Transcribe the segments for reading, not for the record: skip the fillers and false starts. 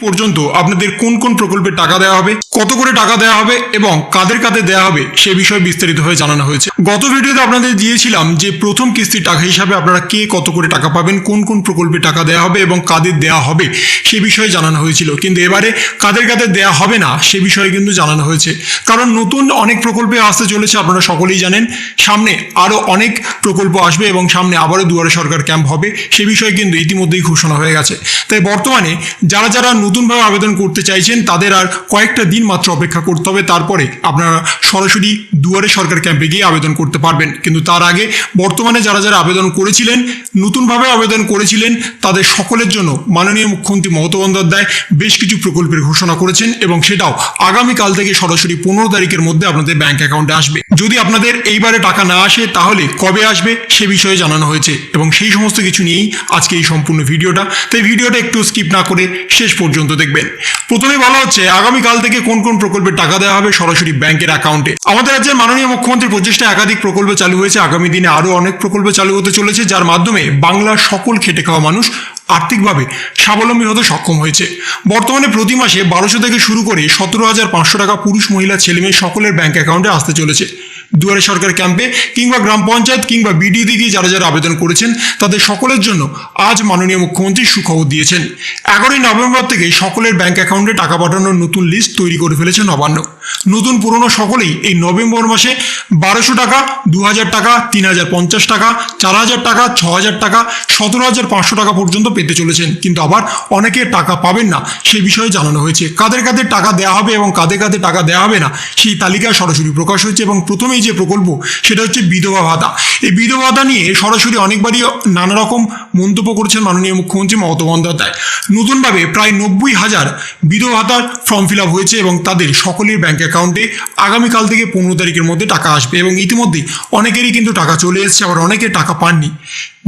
পর্যন্ত আপনাদের কোন কোন প্রকল্পে টাকা দেওয়া হবে, কত করে টাকা দেওয়া হবে এবং কাদের কাদের দেওয়া হবে সে বিষয়ে বিস্তারিতভাবে জানানো হয়েছে। গত ভিডিওতে আপনাদের দিয়েছিলাম যে প্রথম কিস্তির টাকা হিসাবে আপনারা কে কত করে টাকা পাবেন, কোন কোন প্রকল্পে টাকা দেওয়া হবে এবং কাদের দেওয়া হবে সে বিষয়ে জানানো হয়েছিল। কিন্তু এবারে কাদের কাদের দেওয়া হবে না সে বিষয়ে কিন্তু জানানো হয়েছে, কারণ নতুন অনেক প্রকল্পে আসতে চলেছে। আপনারা সকলেই জানেন সামনে আরও অনেক প্রকল্প আসবে এবং সামনে আবারও দুয়ারে সরকার ক্যাম্প হবে, সে বিষয়ে কিন্তু ইতিমধ্যেই ঘোষণা হয়ে গেছে। তাই বর্তমানে যারা যারা নতুনভাবে আবেদন করতে চাইছেন তাদের আর কয়েকটা দিন মাত্র অপেক্ষা করতে হবে, তারপরে আপনারা সরাসরি দুয়ারে সরকার ক্যাম্পে গিয়ে আবেদন করতে পারবেন। কিন্তু তার আগে বর্তমানে যারা যারা আবেদন করেছিলেন, নতুনভাবে আবেদন করেছিলেন, তাদের সকলের জন্য মাননীয় মুখ্যমন্ত্রী মমতা বন্দ্যোপাধ্যায় বেশ কিছু প্রকল্পের ঘোষণা করেছেন এবং সেটাও আগামীকাল থেকে সরাসরি 15 তারিখের মধ্যে আপনাদের ব্যাংক অ্যাকাউন্টে আসবে। যদি আপনাদের এইবারে টাকা না আসে তাহলে কবে আসবে সে বিষয়ে জানানো হয়েছে এবং সেই সমস্ত কিছু নিয়েই আজকে এই সম্পূর্ণ ভিডিওটা। তাই ভিডিওটা একটু স্কিপ না করে শেষ পর্যন্ত দেখবেন। প্রথমে বলা হচ্ছে আগামীকাল থেকে কোন কোন প্রকল্পে টাকা দেওয়া হবে সরাসরি ব্যাংকের অ্যাকাউন্টে। আমাদের রাজ্যের মাননীয় মুখ্যমন্ত্রীর প্রচেষ্টায় একাধিক প্রকল্প চালু হয়েছে, আগামী দিনে আরও অনেক প্রকল্প চালু হতে চলেছে, যার মাধ্যমে বাংলার সকল খেটে খাওয়া মানুষ আর্থিকভাবে স্বাবলম্বী হতে সক্ষম হয়েছে। বর্তমানে প্রতি মাসে 1200 থেকে শুরু করে 17,500 টাকা পুরুষ মহিলা ছেলেমেয়ে সকলের ব্যাংক অ্যাকাউন্টে আসতে চলেছে। দুয়ারে সরকার ক্যাম্পে কিংবা গ্রাম পঞ্চায়েত কিংবা বিডিও দিকে যারা যারা আবেদন করেছেন তাদের সকলের জন্য আজ মাননীয় মুখ্যমন্ত্রী সুখবর দিয়েছেন। 11ই নভেম্বর থেকে সকলের ব্যাংক অ্যাকাউন্টে টাকা পাঠানোর নতুন লিস্ট তৈরি করে ফেলেছে নবান্ন। নতুন পুরনো সকলেই এই নভেম্বর মাসে 1200 টাকা, 2000 টাকা, 3050 টাকা, 4000 টাকা, 6000 টাকা, 17,500 টাকা পর্যন্ত পেতে চলেছেন। কিন্তু আবার অনেকে টাকা পাবেন না সে বিষয়ে জানানো হয়েছে। কাদের কাদের টাকা দেওয়া হবে এবং কাদের কাদের টাকা দেওয়া হবে না সেই তালিকা সরাসরি প্রকাশ হয়েছে এবং প্রথমেই যে প্রকল্প সেটা হচ্ছে বিধবা ভাতা। এই বিধবা ভাতা নিয়ে সরাসরি অনেকবারই নানা রকম মন্তব্য করেছেন মাননীয় মুখ্যমন্ত্রী মমতা বন্দ্যোপাধ্যায়। নতুনভাবে প্রায় 90,000 বিধবা ভাতার ফর্ম ফিল আপ হয়েছে এবং তাদের সকলের ব্যাংক অ্যাকাউন্টে আগামীকাল থেকে 15 তারিখের মধ্যে টাকা আসবে এবং ইতিমধ্যেই অনেকেরই কিন্তু টাকা চলে এসেছে, আবার অনেকে টাকা পাননি।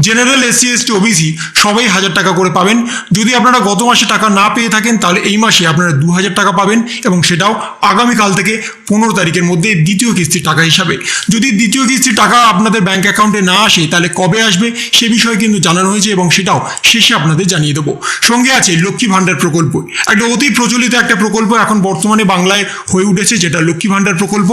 জেনারেল, এসসি, এসটি, ওবিসি সবাই 1000 টাকা করে পাবেন। যদি আপনারা গত মাসে টাকা না পেয়ে থাকেন তাহলে এই মাসে আপনারা 2000 টাকা পাবেন এবং সেটাও আগামীকাল থেকে 15 তারিখের মধ্যে দ্বিতীয় কিস্তির টাকা হিসাবে। যদি দ্বিতীয় কিস্তির টাকা আপনাদের ব্যাংক অ্যাকাউন্টে না আসে তাহলে কবে আসবে সে বিষয়ে কিন্তু জানানো হয়েছে এবং সেটাও শেষে আপনাদের জানিয়ে দেবো। সঙ্গে আছে লক্ষ্মী ভাণ্ডার প্রকল্প, একটা অতি প্রচলিত একটা প্রকল্প এখন বর্তমানে বাংলায় হয়ে উঠেছে, যেটা লক্ষ্মী ভাণ্ডার প্রকল্প।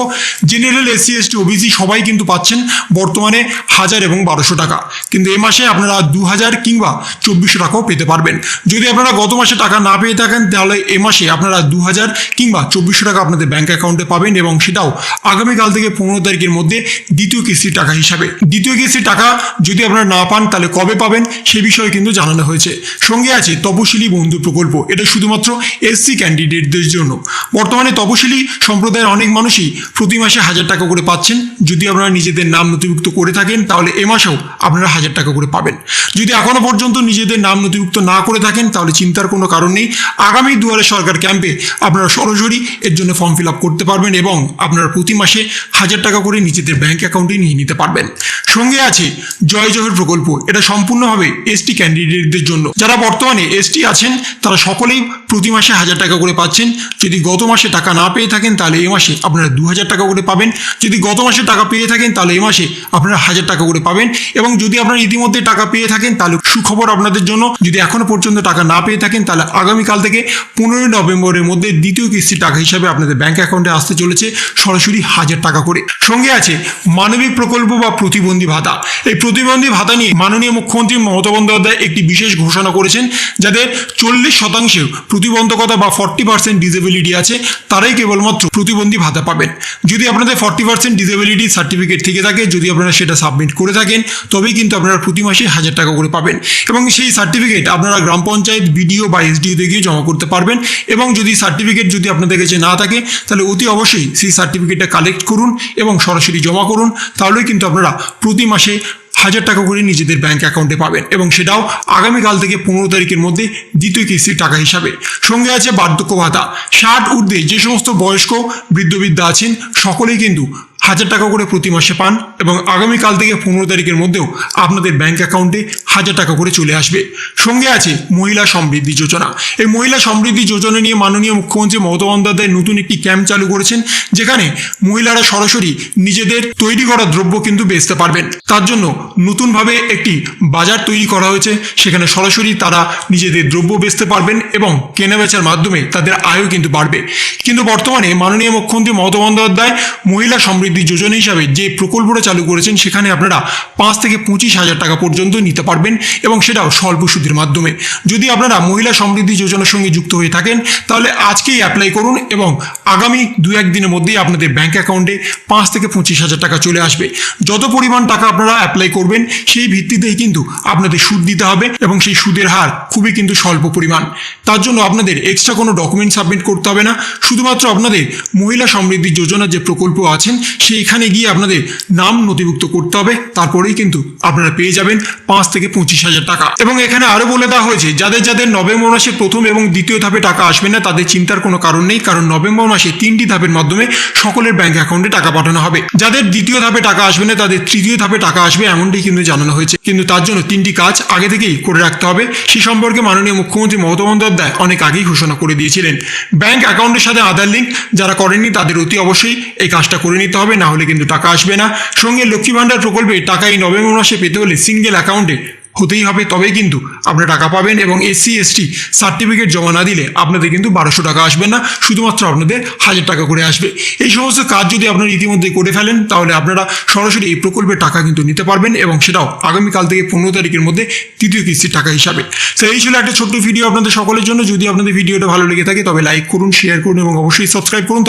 জেনারেল, এসসি, এসটি, ওবিসি সবাই কিন্তু পাচ্ছেন বর্তমানে 1000 এবং 1200 টাকা, কিন্তু এ মাসে আপনারা 2000 কিংবা 2400 টাকাও পেতে পারবেন। যদি আপনারা গত মাসে টাকা না পেয়ে থাকেন তাহলে এ মাসে আপনারা 2000 কিংবা 2400 টাকা আপনাদের ব্যাংক অ্যাকাউন্টে পাবেন এবং সেটাও আগামীকাল থেকে 15 তারিখের মধ্যে দ্বিতীয় কিস্তির টাকা হিসাবে। দ্বিতীয় কিস্তির টাকা যদি আপনারা না পান তাহলে কবে পাবেন সে বিষয়ে কিন্তু জানানো হয়েছে। সঙ্গে আছে তপশিলি বন্ধু প্রকল্প, এটা শুধুমাত্র এসসি ক্যান্ডিডেটদের জন্য। বর্তমানে তপশিলি সম্প্রদায়ের অনেক মানুষই প্রতি মাসে 1000 টাকা করে পাচ্ছেন। যদি আপনারা নিজেদের নাম নথিভুক্ত করে থাকেন তাহলে এ মাসেও আপনারা 1000 টাকা করে পাবেন। যদি এখনো পর্যন্ত নিজেদের নাম নথিভুক্ত না করে থাকেন তাহলে চিন্তার কোনো কারণ নেই, আগামী দুয়ারে সরকার ক্যাম্পে আপনারা সরাসরি এর জন্য ফর্ম ফিল আপ করতে পারবেন এবং আপনারা প্রতি মাসে 1000 টাকা করে নিজেদের ব্যাংক অ্যাকাউন্টে নিয়ে নিতে পারবেন। সঙ্গে আছে জয় জোহর প্রকল্প, এটা সম্পূর্ণভাবে এসটি ক্যান্ডিডেটদের জন্য। যারা বর্তমানে এসটি আছেন তারা সকলেই প্রতি মাসে 1000 টাকা করে পাচ্ছেন। যদি গত মাসে টাকা না পেয়ে থাকেন তাহলে এ মাসে আপনারা 2000 টাকা করে পাবেন। যদি গত মাসে টাকা পেয়ে থাকেন তাহলে এ মাসে আপনারা 1000 টাকা করে পাবেন এবং যদি আপনারা ইতিমধ্যে টাকা পেয়ে থাকেন তাহলে সুখবর আপনাদের জন্য। যদি এখনো পর্যন্ত টাকা না পেয়ে থাকেন তাহলে আগামীকাল থেকে 15 নভেম্বরের মধ্যে দ্বিতীয় কিস্তির টাকা হিসাবে আপনাদের ব্যাংক অ্যাকাউন্টে আসতে চলেছে সরাসরি 1000 টাকা করে। সঙ্গে আছে মানবিক প্রকল্প বা প্রতিবন্ধী ভাতা। এই প্রতিবন্ধী ভাতা নিয়ে মাননীয় মুখ্যমন্ত্রী মমতা বন্দ্যোপাধ্যায় একটি বিশেষ ঘোষণা করেছেন, যাদের 40% প্রতিবন্ধকতা বা 40% ডিসেবিলিটি আছে তারাই কেবলমাত্র প্রতিবন্ধী ভাতা পাবেন। যদি আপনাদের 40% ডিসেবিলিটি সার্টিফিকেট থেকে থাকে, যদি আপনারা সেটা সাবমিট করে থাকেন তবেই কিন্তু আপনারা প্রতি মাসে 1000 টাকা করে পাবেন এবং সেই সার্টিফিকেট আপনারা গ্রাম পঞ্চায়েত, বিডিও বা এসডিও তে গিয়ে জমা করতে পারবেন। এবং যদি সার্টিফিকেট যদি আপনাদের কাছে না থাকে তাহলে অতি অবশ্যই সেই সার্টিফিকেটটা কালেক্ট করুন এবং সরাসরি জমা করুন, তাহলেই কিন্তু আপনারা প্রতি মাসে 1000 টাকা করে নিজেদের ব্যাংক অ্যাকাউন্টে পাবেন এবং সেটাও আগামীকাল থেকে 15 তারিখের মধ্যে দ্বিতীয় কিস্তির টাকা হিসাবে। সঙ্গে আছে বার্ধক্য ভাতা, 60 ঊর্ধ্বে যে সমস্ত বয়স্ক বৃদ্ধ আছেন সকলেই কিন্তু 1000 টাকা করে প্রতি মাসে পান এবং আগামীকাল থেকে 15 তারিখের মধ্যেও আপনাদের ব্যাংক অ্যাকাউন্টে 1000 টাকা করে চলে আসবে। সঙ্গে আছে মহিলা সমৃদ্ধি যোজনা। এই মহিলা সমৃদ্ধি যোজনা নিয়ে মাননীয় মুখ্যমন্ত্রী মমতা বন্দ্যোপাধ্যায় নতুন একটি ক্যাম্প চালু করেছেন, যেখানে মহিলারা সরাসরি নিজেদের তৈরি করা দ্রব্য কিন্তু বেচতে পারবেন। তার জন্য নতুনভাবে একটি বাজার তৈরি করা হয়েছে, সেখানে সরাসরি তারা নিজেদের দ্রব্য বেচতে পারবেন এবং কেনাবেচার মাধ্যমে তাদের আয়ও কিন্তু বাড়বে। কিন্তু বর্তমানে মাননীয় মুখ্যমন্ত্রী মমতা বন্দ্যোপাধ্যায় মহিলা সমৃদ্ধি যোজনা হিসাবে যে প্রকল্পটা চালু করেছেন, সেখানে আপনারা 5 থেকে 25,000 টাকা পর্যন্ত নিতে পারবেন এবং সেটাও স্বল্প সুদের মাধ্যমে। যদি আপনারা মহিলা সমৃদ্ধি যোজনার সঙ্গে যুক্ত হয়ে থাকেন তাহলে আজকেই অ্যাপ্লাই করুন এবং আগামী 2-1 দিনের মধ্যেই আপনাদের ব্যাংক অ্যাকাউন্টে 5 থেকে 25,000 টাকা চলে আসবে। যত পরিমাণ টাকা আপনারা অ্যাপ্লাই করবেন সেই ভিত্তিতেই কিন্তু আপনাদের সুদ দিতে হবে এবং সেই সুদের হার খুবই কিন্তু স্বল্প পরিমাণ। তার জন্য আপনাদের এক্সট্রা কোনো ডকুমেন্ট সাবমিট করতে হবে না, শুধুমাত্র আপনাদের মহিলা সমৃদ্ধি যোজনার যে প্রকল্প আছেন সেইখানে গিয়ে আপনাদের নাম নথিভুক্ত করতে হবে, তারপরেই কিন্তু আপনারা পেয়ে যাবেন 5 থেকে 25,000 টাকা। এবং এখানে আরো বলে দেওয়া হয়েছে যাদের যাদের নভেম্বর মাসে প্রথম এবং দ্বিতীয় ধাপে টাকা আসবে না তাদের চিন্তার কোনো কারণ নেই, কারণ নভেম্বর মাসে 3টি ধাপের মাধ্যমে সকলের ব্যাংক অ্যাকাউন্টে টাকা পাঠানো হবে। যাদের দ্বিতীয় ধাপে টাকা আসবে না তাদের তৃতীয় ধাপে টাকা আসবে, এমনটাই কিন্তু জানানো হয়েছে। কিন্তু তার জন্য 3টি কাজ আগে থেকেই করে রাখতে হবে। সে সম্পর্কে মাননীয় মুখ্যমন্ত্রী মমতা বন্দ্যোপাধ্যায় অনেক আগেই ঘোষণা করে দিয়েছিলেন। ব্যাংক অ্যাকাউন্টের সাথে আধার লিঙ্ক যারা করেননি তাদের অতি অবশ্যই এই কাজটা করে নিতে হবে, না হলে কিন্তু টাকা আসবে না। সঙ্গে লক্ষ্মী ভাণ্ডার প্রকল্পে টাকা এই নভেম্বর মাসে পেতে হলে সিঙ্গেল অ্যাকাউন্টে হতেই হবে, তবেই কিন্তু আপনারা টাকা পাবেন। এবং SC/ST সার্টিফিকেট জমা না দিলে আপনাদের কিন্তু 1200 টাকা আসবে না, শুধুমাত্র আপনাদের 1000 টাকা করে আসবে। এই সমস্ত কাজ যদি আপনারা ইতিমধ্যে করে ফেলেন তাহলে আপনারা সরাসরি এই প্রকল্পের টাকা কিন্তু নিতে পারবেন এবং সেটাও আগামীকাল থেকে 15 তারিখের মধ্যে তৃতীয় কিস্তির টাকা হিসাবে। তো এই ছিল একটা ছোট্ট ভিডিও আপনাদের সকলের জন্য। যদি আপনাদের ভিডিওটা ভালো লেগে থাকে তবে লাইক করুন, শেয়ার করুন এবং অবশ্যই সাবস্ক্রাইব করুন।